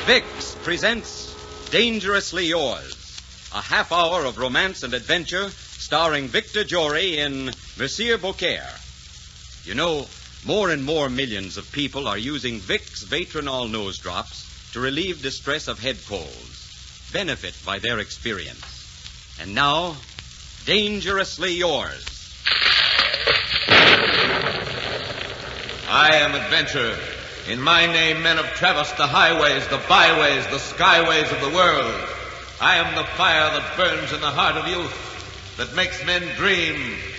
Vicks presents Dangerously Yours, a half hour of romance and adventure starring Victor Jory in Monsieur Beaucaire. You know, more and more millions of people are using Vicks Vatronol nose drops to relieve distress of head colds. Benefit by their experience. And now, Dangerously Yours. I am adventurer. In my name, men have traversed the highways, the byways, the skyways of the world. I am the fire that burns in the heart of youth, that makes men dream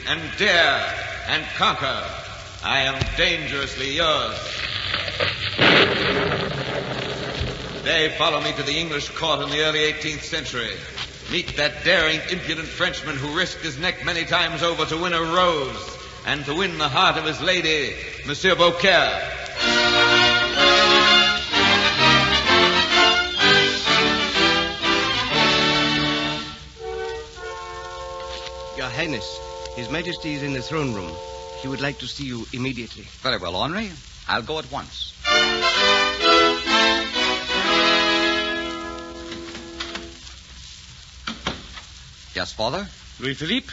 and dare and conquer. I am dangerously yours. Today, follow me to the English court in the early 18th century. Meet that daring, impudent Frenchman who risked his neck many times over to win a rose and to win the heart of his lady, Monsieur Beaucaire. Your Highness, His Majesty is in the throne room. He would like to see you immediately. Very well, Henri. I'll go at once. Yes, Father? Louis-Philippe,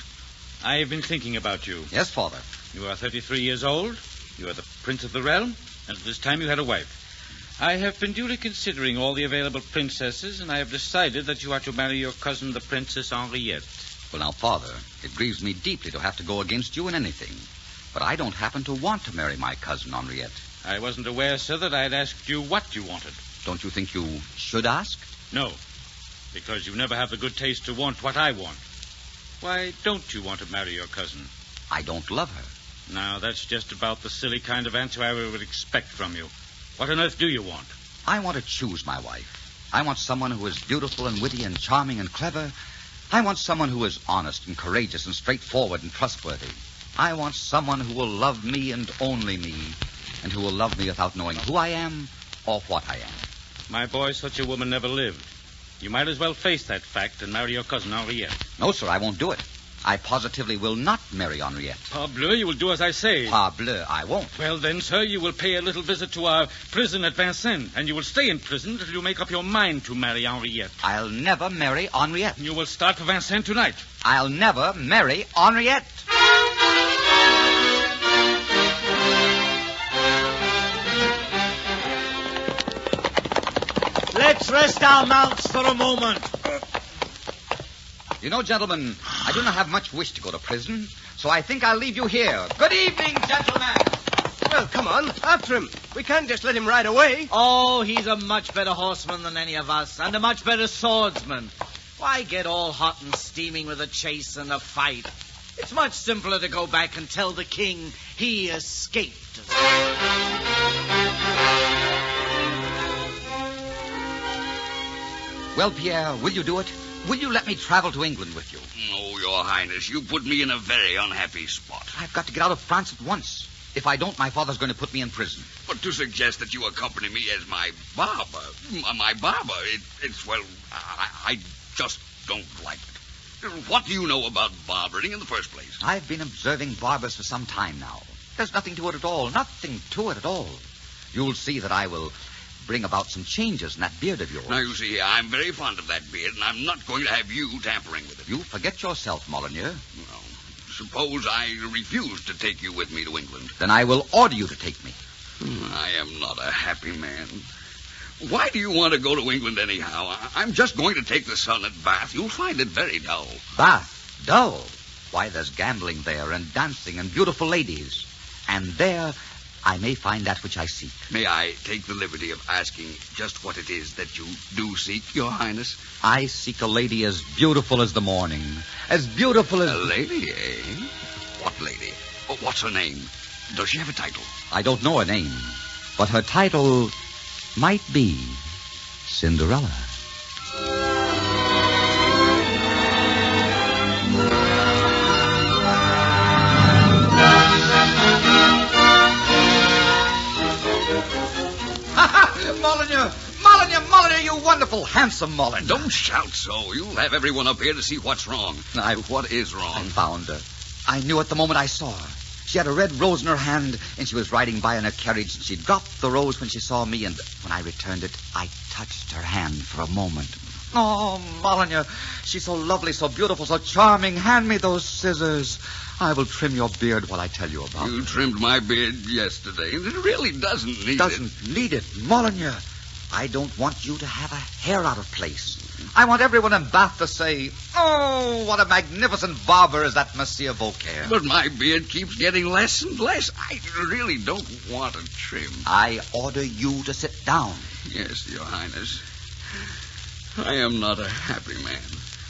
I have been thinking about you. Yes, Father. You are 33 years old. You are the prince of the realm. And at this time you had a wife. I have been duly considering all the available princesses, and I have decided that you are to marry your cousin, the Princess Henriette. Well, now, Father, it grieves me deeply to have to go against you in anything. But I don't happen to want to marry my cousin Henriette. I wasn't aware, sir, that I had asked you what you wanted. Don't you think you should ask? No, because you never have the good taste to want what I want. Why don't you want to marry your cousin? I don't love her. Now, that's just about the silly kind of answer I would expect from you. What on earth do you want? I want to choose my wife. I want someone who is beautiful and witty and charming and clever. I want someone who is honest and courageous and straightforward and trustworthy. I want someone who will love me and only me, and who will love me without knowing who I am or what I am. My boy, such a woman never lived. You might as well face that fact and marry your cousin Henriette. No, sir, I won't do it. I positively will not marry Henriette. Parbleu, you will do as I say. Parbleu, I won't. Well, then, sir, you will pay a little visit to our prison at Vincennes, and you will stay in prison until you make up your mind to marry Henriette. I'll never marry Henriette. You will start for Vincennes tonight. I'll never marry Henriette. Let's rest our mounts for a moment. You know, gentlemen, I do not have much wish to go to prison, so I think I'll leave you here. Good evening, gentlemen. Well, come on, after him. We can't just let him ride away. Oh, he's a much better horseman than any of us, and a much better swordsman. Why get all hot and steaming with a chase and a fight? It's much simpler to go back and tell the king he escaped. Well, Pierre, will you do it? Will you let me travel to England with you? No, Your Highness, you put me in a very unhappy spot. I've got to get out of France at once. If I don't, my father's going to put me in prison. But to suggest that you accompany me as my barber, it's well, I just don't like it. What do you know about barbering in the first place? I've been observing barbers for some time now. There's nothing to it at all. Nothing to it at all. You'll see that I will bring about some changes in that beard of yours. Now, you see, I'm very fond of that beard, and I'm not going to have you tampering with it. You forget yourself, Molyneux. Well, suppose I refuse to take you with me to England. Then I will order you to take me. I am not a happy man. Why do you want to go to England anyhow? I'm just going to take the sun at Bath. You'll find it very dull. Bath? Dull? Why, there's gambling there and dancing and beautiful ladies. And there I may find that which I seek. May I take the liberty of asking just what it is that you do seek, Your Highness? I seek a lady as beautiful as the morning. As beautiful as... A lady, eh? What lady? Oh, what's her name? Does she have a title? I don't know her name, but her title might be Cinderella. Molyneux, you wonderful, handsome Molyneux. Don't shout so. You'll have everyone up here to see what's wrong. What is wrong? I found her. I knew it the moment I saw her. She had a red rose in her hand, and she was riding by in her carriage, and she dropped the rose when she saw me, and when I returned it, I touched her hand for a moment. Oh, Molyneux, she's so lovely, so beautiful, so charming. Hand me those scissors. I will trim your beard while I tell you about You it. trimmed my beard yesterday, and it really doesn't need it. Doesn't need it, Molyneux. I don't want you to have a hair out of place. I want everyone in Bath to say, oh, what a magnificent barber is that Monsieur Beaucaire. But my beard keeps getting less and less. I really don't want a trim. I order you to sit down. Yes, Your Highness. I am not a happy man.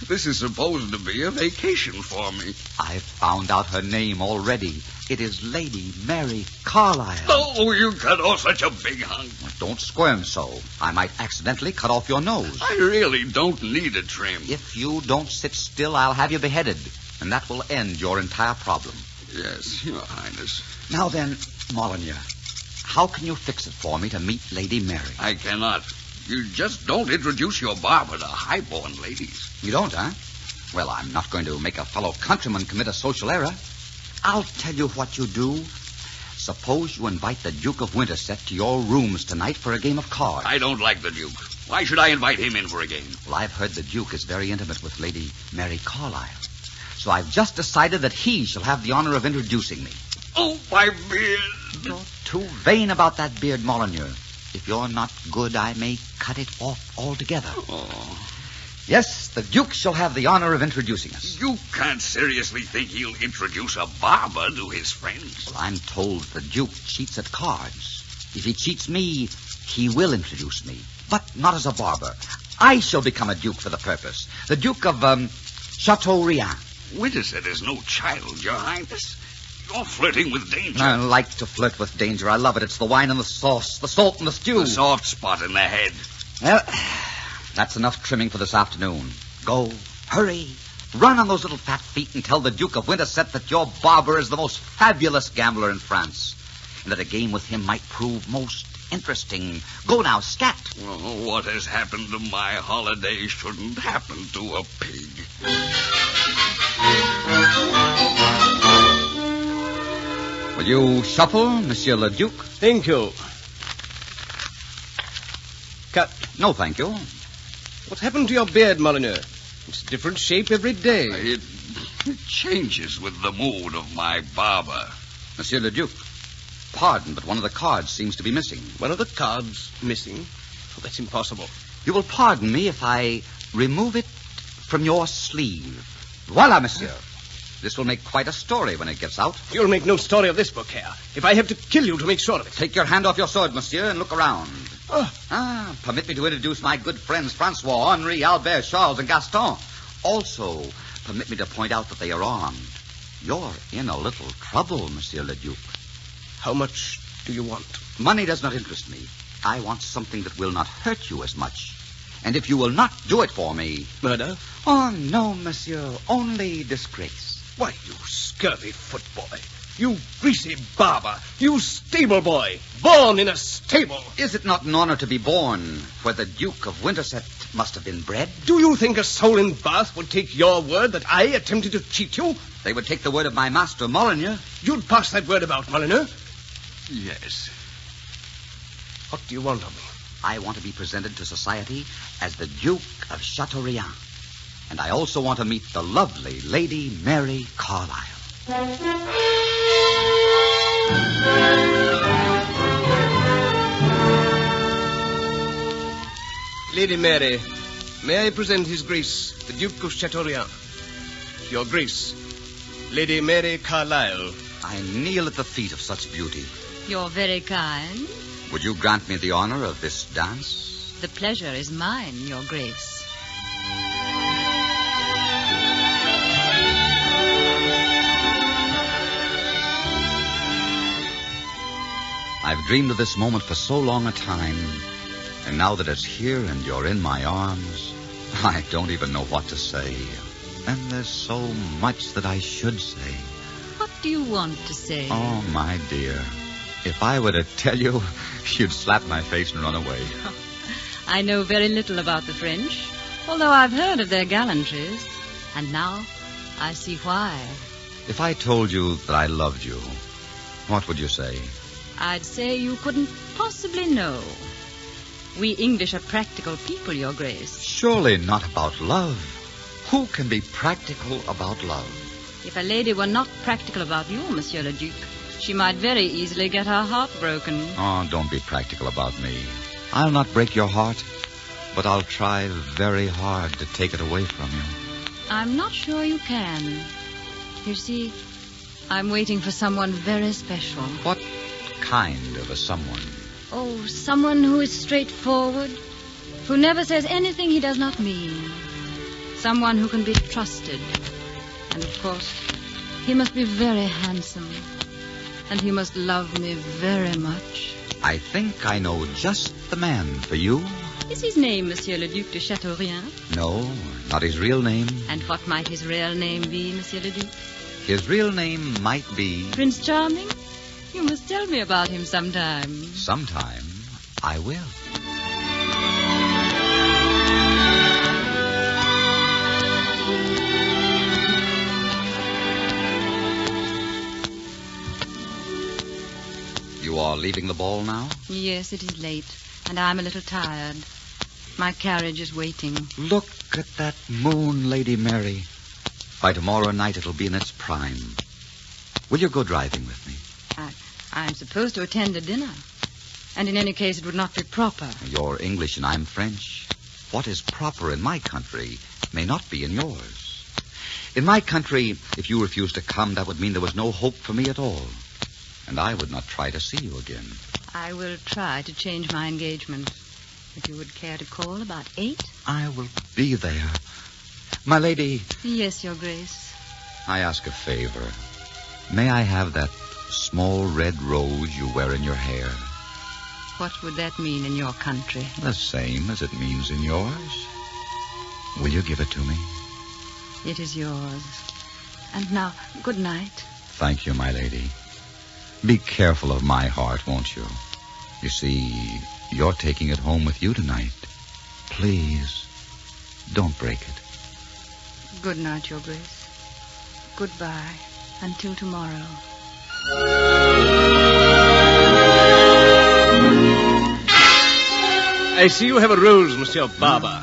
This is supposed to be a vacation for me. I've found out her name already. It is Lady Mary Carlisle. Oh, you cut off such a big hunk. Don't squirm so. I might accidentally cut off your nose. I really don't need a trim. If you don't sit still, I'll have you beheaded, and that will end your entire problem. Yes, Your Highness. Now then, Molyneux, how can you fix it for me to meet Lady Mary? I cannot. You just don't introduce your barber to highborn ladies. You don't, huh? Well, I'm not going to make a fellow countryman commit a social error. I'll tell you what you do. Suppose you invite the Duke of Winterset to your rooms tonight for a game of cards. I don't like the Duke. Why should I invite him in for a game? Well, I've heard the Duke is very intimate with Lady Mary Carlisle. So I've just decided that he shall have the honor of introducing me. Oh, my beard. You're too vain about that beard, Molyneux. If you're not good, I may cut it off altogether. Oh. Yes, the Duke shall have the honor of introducing us. You can't seriously think he'll introduce a barber to his friends? Well, I'm told the Duke cheats at cards. If he cheats me, he will introduce me. But not as a barber. I shall become a Duke for the purpose. The Duke of, Chateaubriand. Winterset is no child, Your Highness. You're flirting with danger. I like to flirt with danger. I love it. It's the wine and the sauce, the salt and the stew. The soft spot in the head. Well, that's enough trimming for this afternoon. Go, hurry, run on those little fat feet and tell the Duke of Winterset that your barber is the most fabulous gambler in France, and that a game with him might prove most interesting. Go now, scat. Well, what has happened to my holiday shouldn't happen to a pig. Will you shuffle, Monsieur le Duc? Thank you. Cut. No, thank you. What's happened to your beard, Molyneux? It's a different shape every day. It changes with the mood of my barber. Monsieur le Duc, pardon, but one of the cards seems to be missing. One of the cards missing? Oh, that's impossible. You will pardon me if I remove it from your sleeve. Voila, monsieur. This will make quite a story when it gets out. You'll make no story of this, Beaucaire. If I have to kill you to make sure of it. Take your hand off your sword, monsieur, and look around. Oh. Permit me to introduce my good friends Francois, Henri, Albert, Charles, and Gaston. Also, permit me to point out that they are armed. You're in a little trouble, Monsieur le Duc. How much do you want? Money does not interest me. I want something that will not hurt you as much. And if you will not do it for me... Murder? Oh, no, monsieur. Only disgrace. Why, you scurvy footboy. You greasy barber. You stable boy. Born in a stable. Is it not an honor to be born where the Duke of Winterset must have been bred? Do you think a soul in Bath would take your word that I attempted to cheat you? They would take the word of my master, Molyneux. You'd pass that word about, Molyneux. Yes. What do you want of me? I want to be presented to society as the Duke of Chateaubriand. And I also want to meet the lovely Lady Mary Carlisle. Lady Mary, may I present His Grace, the Duke of Chateaubriand? Your Grace, Lady Mary Carlisle. I kneel at the feet of such beauty. You're very kind. Would you grant me the honor of this dance? The pleasure is mine, Your Grace. I've dreamed of this moment for so long a time, and now that it's here and you're in my arms, I don't even know what to say. And there's so much that I should say. What do you want to say? Oh, my dear. If I were to tell you, you'd slap my face and run away. I know very little about the French, although I've heard of their gallantries. And now I see why. If I told you that I loved you, what would you say? I'd say you couldn't possibly know. We English are practical people, Your Grace. Surely not about love. Who can be practical about love? If a lady were not practical about you, Monsieur le Duc, she might very easily get her heart broken. Oh, don't be practical about me. I'll not break your heart, but I'll try very hard to take it away from you. I'm not sure you can. You see, I'm waiting for someone very special. What kind of a someone? Oh, someone who is straightforward, who never says anything he does not mean. Someone who can be trusted. And, of course, he must be very handsome. And he must love me very much. I think I know just the man for you. Is his name Monsieur le Duc de Chateaubriand? No, not his real name. And what might his real name be, Monsieur le Duc? His real name might be... Prince Charming? You must tell me about him sometime. Sometime I will. You are leaving the ball now? Yes, it is late, and I'm a little tired. My carriage is waiting. Look at that moon, Lady Mary. By tomorrow night it'll be in its prime. Will you go driving with me? I'm supposed to attend a dinner. And in any case, it would not be proper. You're English and I'm French. What is proper in my country may not be in yours. In my country, if you refused to come, that would mean there was no hope for me at all. And I would not try to see you again. I will try to change my engagement. If you would care to call about 8? I will be there. My lady... Yes, Your Grace. I ask a favor. May I have that small red rose you wear in your hair? What would that mean in your country? The same as it means in yours. Will you give it to me? It is yours. And now, good night. Thank you, my lady. Be careful of my heart, won't you? You see, you're taking it home with you tonight. Please, don't break it. Good night, Your Grace. Goodbye. Until tomorrow. I see you have a rose, Monsieur Barber.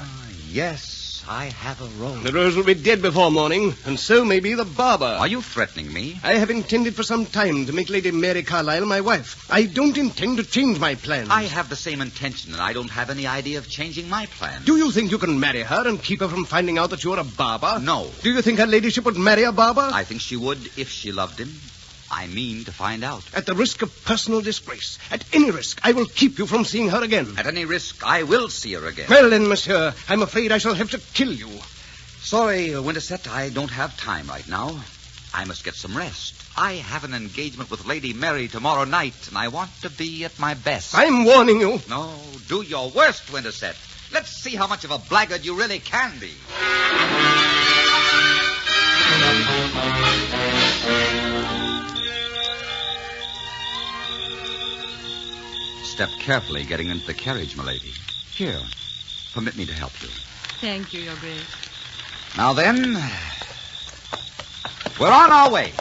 Yes, I have a rose. The rose will be dead before morning, and so may be the barber. Are you threatening me? I have intended for some time to make Lady Mary Carlisle my wife. I don't intend to change my plans. I have the same intention, and I don't have any idea of changing my plan. Do you think you can marry her and keep her from finding out that you're a barber? No. Do you think her ladyship would marry a barber? I think she would if she loved him. I mean to find out. At the risk of personal disgrace, at any risk, I will keep you from seeing her again. At any risk, I will see her again. Well then, monsieur, I'm afraid I shall have to kill you. Sorry, Winterset, I don't have time right now. I must get some rest. I have an engagement with Lady Mary tomorrow night, and I want to be at my best. I'm warning you. No, do your worst, Winterset. Let's see how much of a blackguard you really can be. Step carefully getting into the carriage, milady. Here, permit me to help you. Thank you, Your Grace. Now then, we're on our way.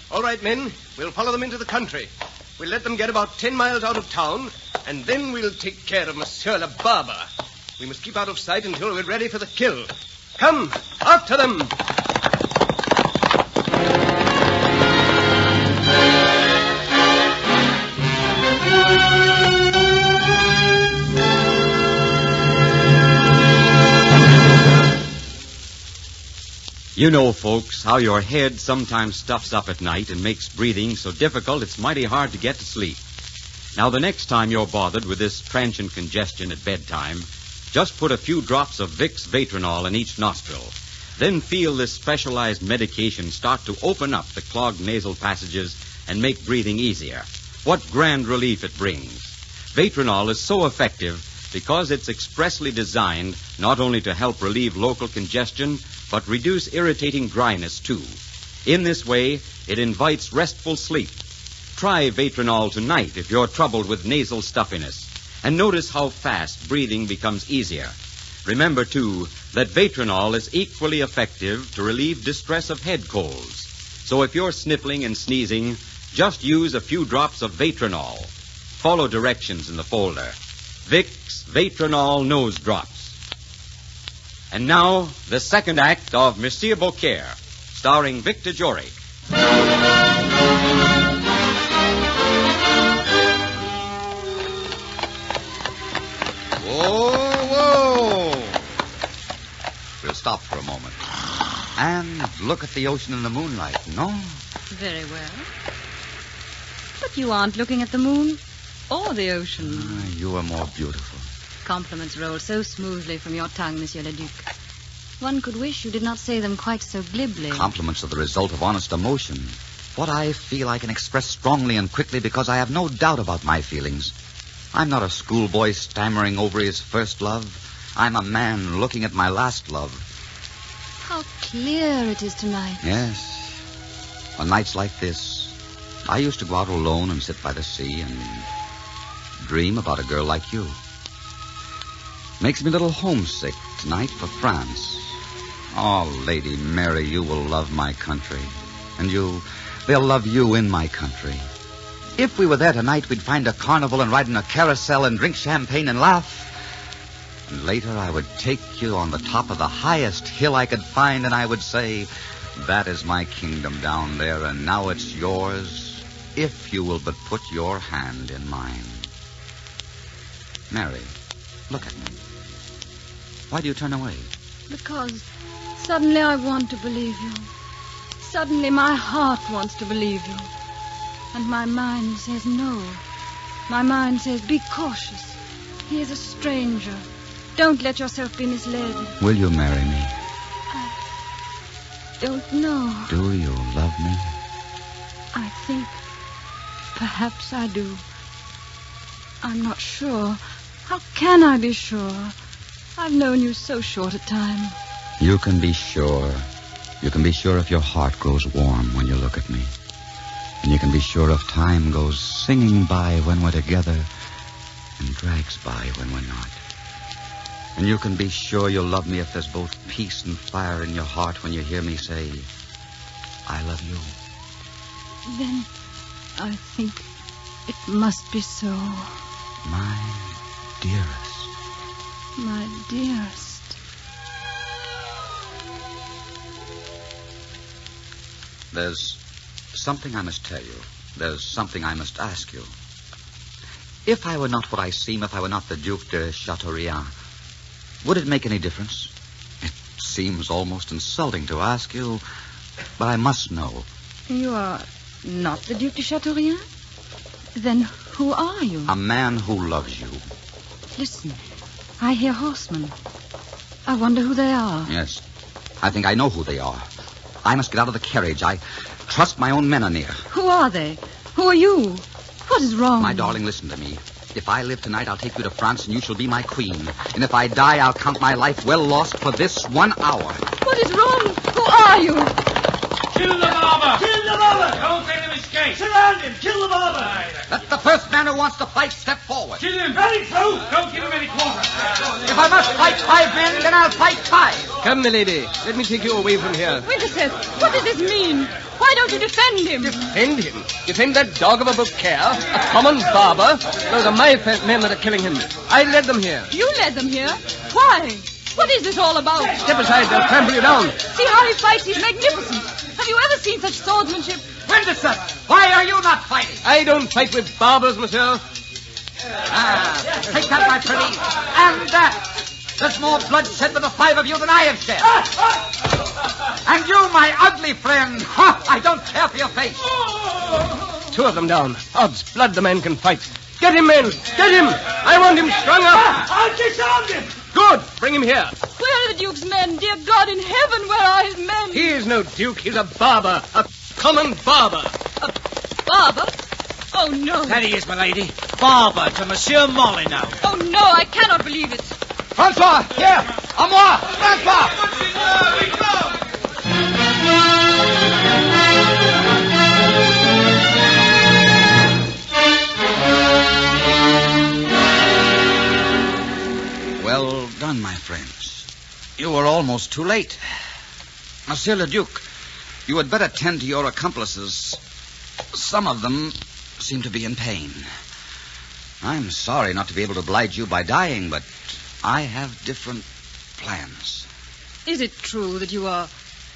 All right, men, we'll follow them into the country. We'll let them get about 10 miles out of town, and then we'll take care of Monsieur le Barber. We must keep out of sight until we're ready for the kill. Come, after them! You know, folks, how your head sometimes stuffs up at night and makes breathing so difficult it's mighty hard to get to sleep. Now, the next time you're bothered with this transient congestion at bedtime, just put a few drops of Vicks Vatronol in each nostril. Then feel this specialized medication start to open up the clogged nasal passages and make breathing easier. What grand relief it brings. Vatronol is so effective because it's expressly designed not only to help relieve local congestion, but reduce irritating dryness, too. In this way, it invites restful sleep. Try Vatronol tonight if you're troubled with nasal stuffiness, and notice how fast breathing becomes easier. Remember, too, that Vatronol is equally effective to relieve distress of head colds. So if you're sniffling and sneezing, just use a few drops of Vatronol. Follow directions in the folder. Vicks Vatronol Nose Drops. And now, the second act of Monsieur Beaucaire, starring Victor Jory. Whoa! We'll stop for a moment and look at the ocean in the moonlight, no? Very well. But you aren't looking at the moon or the ocean. You are more beautiful. Compliments roll so smoothly from your tongue, Monsieur le Duc. One could wish you did not say them quite so glibly. Compliments are the result of honest emotion. What I feel I can express strongly and quickly because I have no doubt about my feelings. I'm not a schoolboy stammering over his first love. I'm a man looking at my last love. How clear it is tonight. Yes. On nights like this, I used to go out alone and sit by the sea and dream about a girl like you. Makes me a little homesick tonight for France. Oh, Lady Mary, you will love my country. And they'll love you in my country. If we were there tonight, we'd find a carnival and ride in a carousel and drink champagne and laugh. And later I would take you on the top of the highest hill I could find, and I would say, that is my kingdom down there, and now it's yours, if you will but put your hand in mine. Mary, look at me. Why do you turn away? Because suddenly I want to believe you. Suddenly my heart wants to believe you. And my mind says no. My mind says, be cautious. He is a stranger. Don't let yourself be misled. Will you marry me? I don't know. Do you love me? I think perhaps I do. I'm not sure. How can I be sure? I've known you so short a time. You can be sure. You can be sure if your heart grows warm when you look at me. And you can be sure if time goes singing by when we're together and drags by when we're not. And you can be sure you'll love me if there's both peace and fire in your heart when you hear me say, I love you. Then I think it must be so. My dearest. My dearest. There's something I must tell you. There's something I must ask you. If I were not what I seem, if I were not the Duc de Chateaubriand, would it make any difference? It seems almost insulting to ask you, but I must know. You are not the Duc de Chateaubriand? Then who are you? A man who loves you. Listen, I hear horsemen. I wonder who they are. Yes, I think I know who they are. I must get out of the carriage. I trust my own men are near. Who are they? Who are you? What is wrong? My darling, listen to me. If I live tonight, I'll take you to France and you shall be my queen. And if I die, I'll count my life well lost for this 1 hour. What is wrong? Who are you? Kill the barber! Kill the barber! Don't let him escape! Surround him! Kill the barber! Let the first man who wants to fight step forward. Kill him! Very true! Don't give him any quarter! If I must fight 5 men, then I'll fight 5. Come, milady. Let me take you away from here. Winterset, what does this mean? Why don't you defend him? Defend him? Defend that dog of a Beaucaire? A common barber? Those are my men that are killing him. I led them here. You led them here? Why? What is this all about? Step aside, they'll trample you down. See how he fights. He's magnificent. Have you ever seen such swordsmanship? Winterset, why are you not fighting? I don't fight with barbers, monsieur. Take that, my pretty. And that. There's more bloodshed with the 5 of you than I have shed. And you, my ugly friend. I don't care for your face. 2 of them down. Odds blood, the man can fight. Get him, men. Get him. I want him strung up. I'll disarm him! Good. Bring him here. Where are the Duke's men? Dear God in heaven, where are his men? He is no duke. He's a barber. A common barber. A barber? Oh, no. That he is, my lady. Barber to Monsieur Molyneux. Oh, no, I cannot believe it. Francois, here. À moi. Francois. Well done, my friends. You were almost too late. Monsieur le Duc, you had better tend to your accomplices. Some of them seem to be in pain. I'm sorry not to be able to oblige you by dying, but I have different plans. Is it true that you are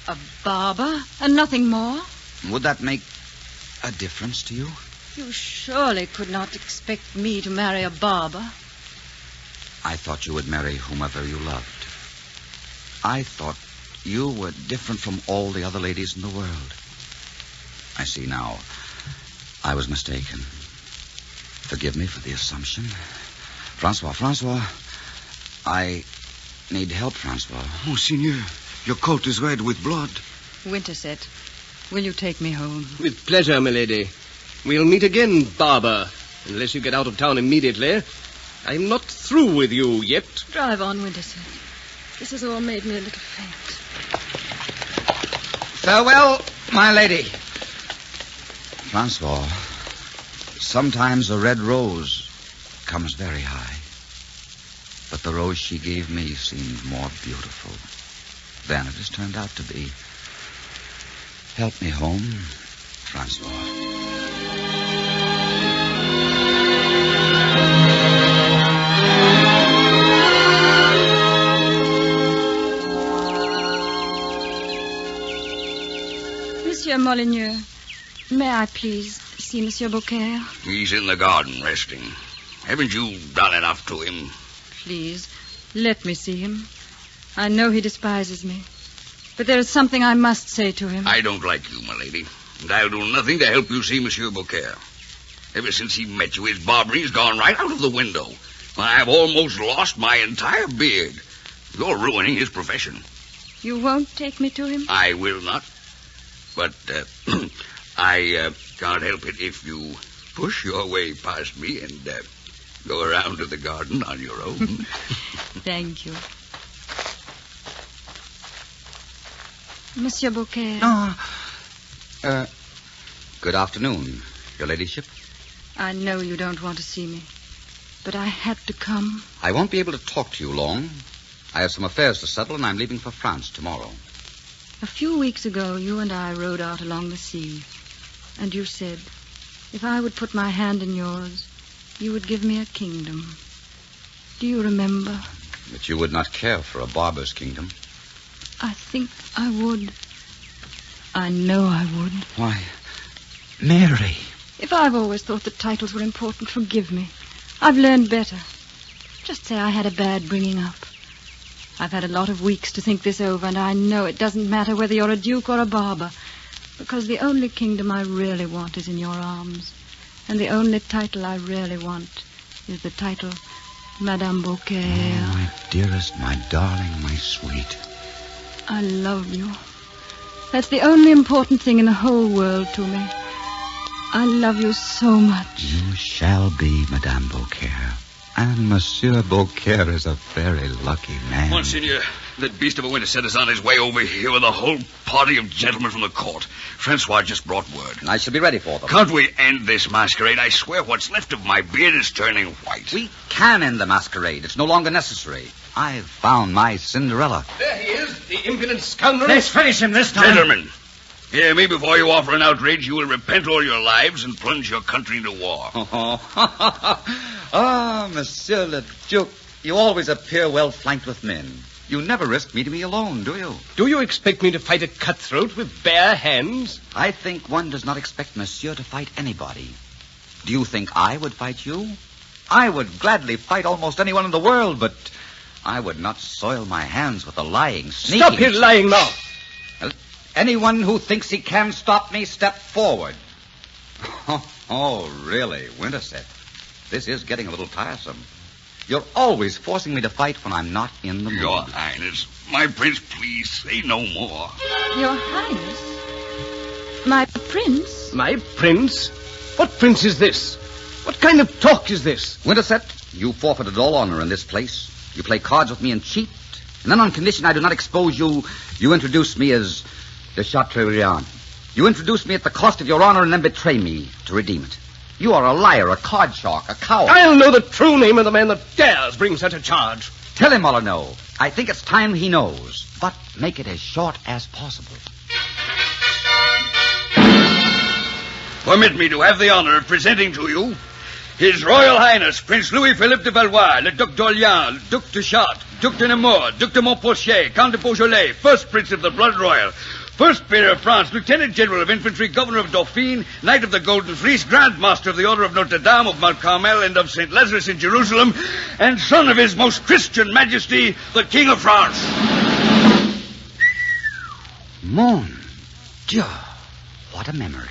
a barber and nothing more? Would that make a difference to you? You surely could not expect me to marry a barber. I thought you would marry whomever you loved. I thought you were different from all the other ladies in the world. I see now. I was mistaken. Forgive me for the assumption. Francois, I need help, Francois. Monseigneur, your coat is red with blood. Winterset, will you take me home? With pleasure, milady. We'll meet again, barber, unless you get out of town immediately. I'm not through with you yet. Drive on, Winterset. This has all made me a little faint. Farewell, my lady. Francois, sometimes a red rose comes very high. But the rose she gave me seemed more beautiful than it has turned out to be. Help me home, Francois. Monsieur Molyneux, may I please see Monsieur Beaucaire? He's in the garden resting. Haven't you done enough to him? Please, let me see him. I know he despises me, but there is something I must say to him. I don't like you, my lady, and I'll do nothing to help you see Monsieur Beaucaire. Ever since he met you, his barbery's gone right out of the window. I've almost lost my entire beard. You're ruining his profession. You won't take me to him? I will not. But I can't help it if you push your way past me and go around to the garden on your own. Thank you. Monsieur Beaucaire. Good afternoon, your ladyship. I know you don't want to see me, but I had to come. I won't be able to talk to you long. I have some affairs to settle, and I'm leaving for France tomorrow. A few weeks ago, you and I rode out along the sea, and you said, if I would put my hand in yours, you would give me a kingdom. Do you remember? But you would not care for a barber's kingdom. I think I would. I know I would. Why, Mary. If I've always thought that titles were important, forgive me. I've learned better. Just say I had a bad bringing up. I've had a lot of weeks to think this over, and I know it doesn't matter whether you're a duke or a barber, because the only kingdom I really want is in your arms, and the only title I really want is the title Madame Beaucaire. Oh, my dearest, my darling, my sweet. I love you. That's the only important thing in the whole world to me. I love you so much. You shall be Madame Beaucaire. And Monsieur Beaucaire is a very lucky man. Monseigneur, that beast of a Winterset is on his way over here with a whole party of gentlemen from the court. Francois just brought word. I shall be ready for them. Can't we end this masquerade? I swear what's left of my beard is turning white. We can end the masquerade. It's no longer necessary. I've found my Cinderella. There he is, the impudent scoundrel. Let's finish him this time. Gentlemen, hear me before you offer an outrage. You will repent all your lives and plunge your country into war. Ah, Monsieur le Duc, you always appear well flanked with men. You never risk meeting me alone, do you? Do you expect me to fight a cutthroat with bare hands? I think one does not expect Monsieur to fight anybody. Do you think I would fight you? I would gladly fight almost anyone in the world, but I would not soil my hands with a lying, sneaking... Stop your lying mouth. Anyone who thinks he can stop me, step forward. Oh, really, Winterset. This is getting a little tiresome. You're always forcing me to fight when I'm not in the mood. Your Highness, my prince, please say no more. Your Highness? My prince? My prince? What prince is this? What kind of talk is this? Winterset, you forfeited all honor in this place. You play cards with me and cheat. And then on condition I do not expose you, you introduce me as de Chateaubriand. You introduce me at the cost of your honor and then betray me to redeem it. You are a liar, a card shark, a coward. I'll know the true name of the man that dares bring such a charge. Tell him, Molyneux. I think it's time he knows. but make it as short as possible. Permit me to have the honor of presenting to you His Royal Highness Prince Louis-Philippe de Valois, le Duc d'Orléans, Duc de Chartres, Duc de Nemours, Duc de Montpensier, Count de Beaujolais, first Prince of the Blood Royal, first Peer of France, Lieutenant General of Infantry, Governor of Dauphine, Knight of the Golden Fleece, Grand Master of the Order of Notre Dame, of Mount Carmel, and of St. Lazarus in Jerusalem, and son of His Most Christian Majesty, the King of France. Mon Dieu, what a memory.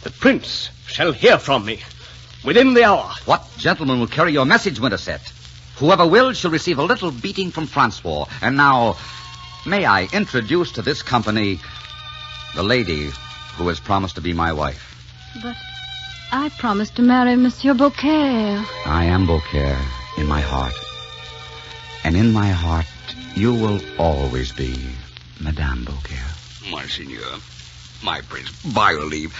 The prince shall hear from me within the hour. What gentleman will carry your message, Winterset? Whoever will shall receive a little beating from Francois. And now, may I introduce to this company the lady who has promised to be my wife. But I promised to marry Monsieur Beaucaire. I am Beaucaire in my heart. And in my heart, you will always be Madame Beaucaire. Monseigneur, my prince, by your leave,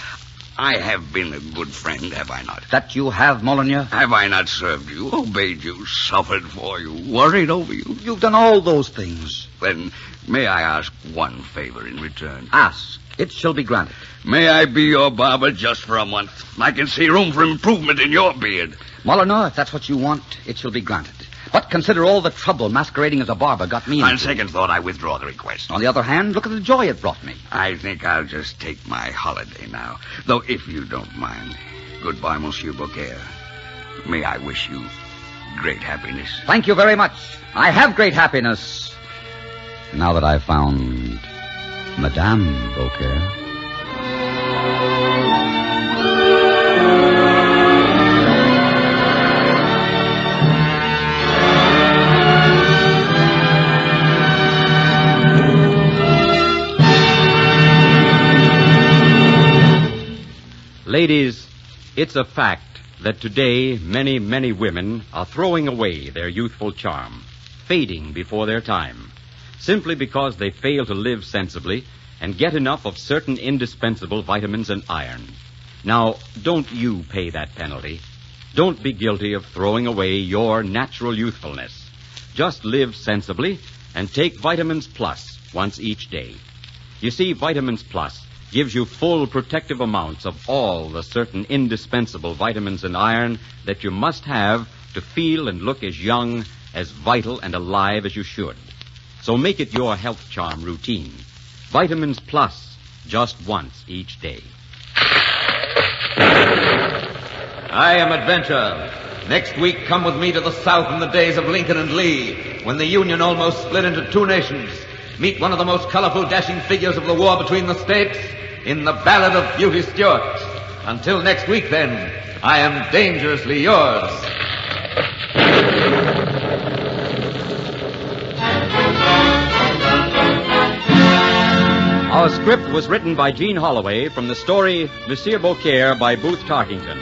I have been a good friend, have I not? That you have, Molyneux? Have I not served you, obeyed you, suffered for you, worried over you? You've done all those things. Then may I ask one favor in return? Ask. It shall be granted. May I be your barber just for a month? I can see room for improvement in your beard. Molyneux, if that's what you want, it shall be granted. But consider all the trouble masquerading as a barber got me into. On second thought, I withdraw the request. On the other hand, look at the joy it brought me. I think I'll just take my holiday now. Though, if you don't mind, goodbye, Monsieur Beaucaire. May I wish you great happiness. Thank you very much. I have great happiness. Now that I've found Madame Beaucaire. Ladies, it's a fact that today many, many women are throwing away their youthful charm, fading before their time, simply because they fail to live sensibly and get enough of certain indispensable vitamins and iron. Now, don't you pay that penalty. Don't be guilty of throwing away your natural youthfulness. Just live sensibly and take Vitamins Plus once each day. You see, Vitamins Plus gives you full protective amounts of all the certain indispensable vitamins and iron that you must have to feel and look as young, as vital, and alive as you should. So make it your health charm routine. Vitamins Plus, just once each day. I am Adventure. Next week, come with me to the South in the days of Lincoln and Lee, when the Union almost split into two nations. Meet one of the most colorful, dashing figures of the war between the states in the Ballad of Beauty Stewart. Until next week, then, I am dangerously yours. Our script was written by Jean Holloway from the story Monsieur Beaucaire by Booth Tarkington.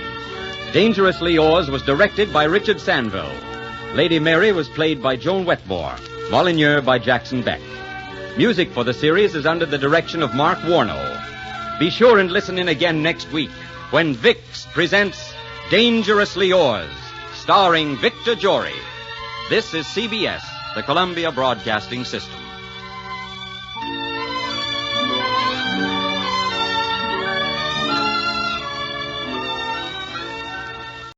Dangerously Yours was directed by Richard Sanville. Lady Mary was played by Joan Wetmore. Molyneux by Jackson Beck. Music for the series is under the direction of Mark Warnow. Be sure and listen in again next week when Vicks presents Dangerously Yours, starring Victor Jory. This is CBS, the Columbia Broadcasting System.